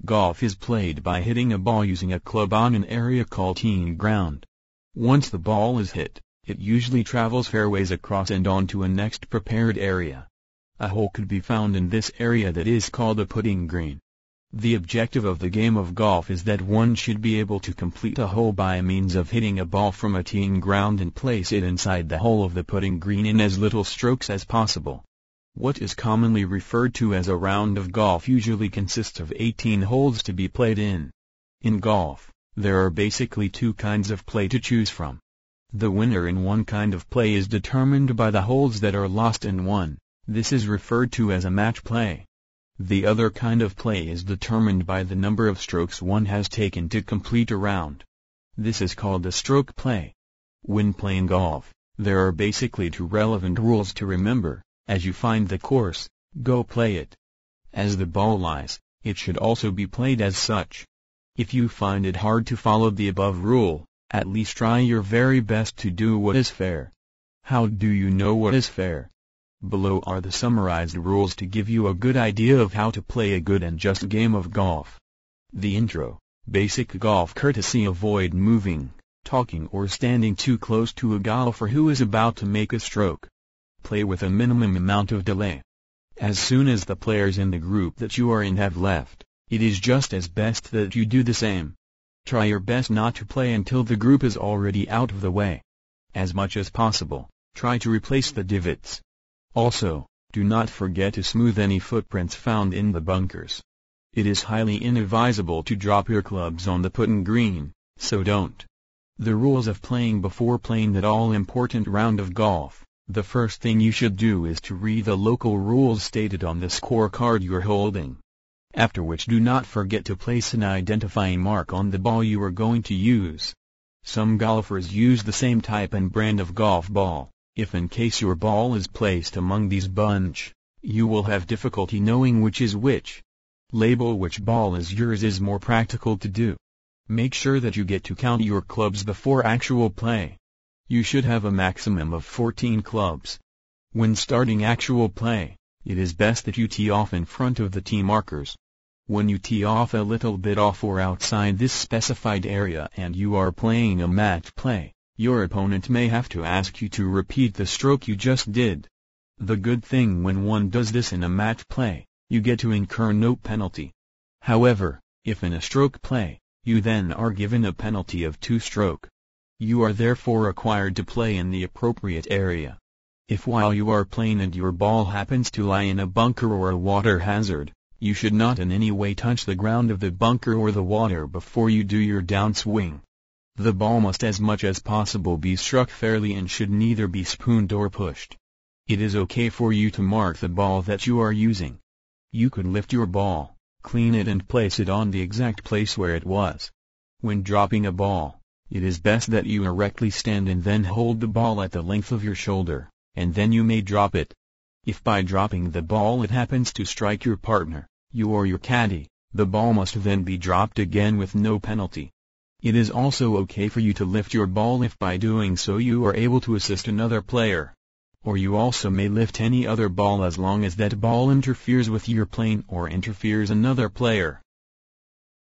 Golf is played by hitting a ball using a club on an area called teeing ground. Once the ball is hit, it usually travels fairways across and on to a next prepared area. A hole could be found in this area that is called a putting green. The objective of the game of golf is that one should be able to complete a hole by means of hitting a ball from a teeing ground and place it inside the hole of the putting green in as little strokes as possible. What is commonly referred to as a round of golf usually consists of 18 holes to be played in. In golf, there are basically two kinds of play to choose from. The winner in one kind of play is determined by the holes that are lost and won. This is referred to as a match play. The other kind of play is determined by the number of strokes one has taken to complete a round. This is called a stroke play. When playing golf, there are basically two relevant rules to remember. As you find the course, go play it. As the ball lies, it should also be played as such. If you find it hard to follow the above rule, at least try your very best to do what is fair. How do you know what is fair? Below are the summarized rules to give you a good idea of how to play a good and just game of golf. The intro, basic golf courtesy: avoid moving, talking or standing too close to a golfer who is about to make a stroke. Play with a minimum amount of delay. As soon as the players in the group that you are in have left, it is just as best that you do the same. Try your best not to play until the group is already out of the way. As much as possible, try to replace the divots. Also, do not forget to smooth any footprints found in the bunkers. It is highly inadvisable to drop your clubs on the putting green, so don't. The rules of playing before playing that all-important round of golf. The first thing you should do is to read the local rules stated on the scorecard you're holding. After which, do not forget to place an identifying mark on the ball you are going to use. Some golfers use the same type and brand of golf ball. If in case your ball is placed among these bunch, you will have difficulty knowing which is which. Label which ball is yours is more practical to do. Make sure that you get to count your clubs before actual play. You should have a maximum of 14 clubs. When starting actual play, it is best that you tee off in front of the tee markers. When you tee off a little bit off or outside this specified area and you are playing a match play, your opponent may have to ask you to repeat the stroke you just did. The good thing when one does this in a match play, you get to incur no penalty. However, if in a stroke play, you then are given a penalty of 2 stroke. You are therefore required to play in the appropriate area. If while you are playing and your ball happens to lie in a bunker or a water hazard, you should not in any way touch the ground of the bunker or the water before you do your downswing. The ball must as much as possible be struck fairly and should neither be spooned or pushed. It is okay for you to mark the ball that you are using. You could lift your ball, clean it and place it on the exact place where it was. When dropping a ball, it is best that you erectly stand and then hold the ball at the length of your shoulder, and then you may drop it. If by dropping the ball it happens to strike your partner, you or your caddy, the ball must then be dropped again with no penalty. It is also okay for you to lift your ball if by doing so you are able to assist another player. Or you also may lift any other ball as long as that ball interferes with your plane or interferes another player.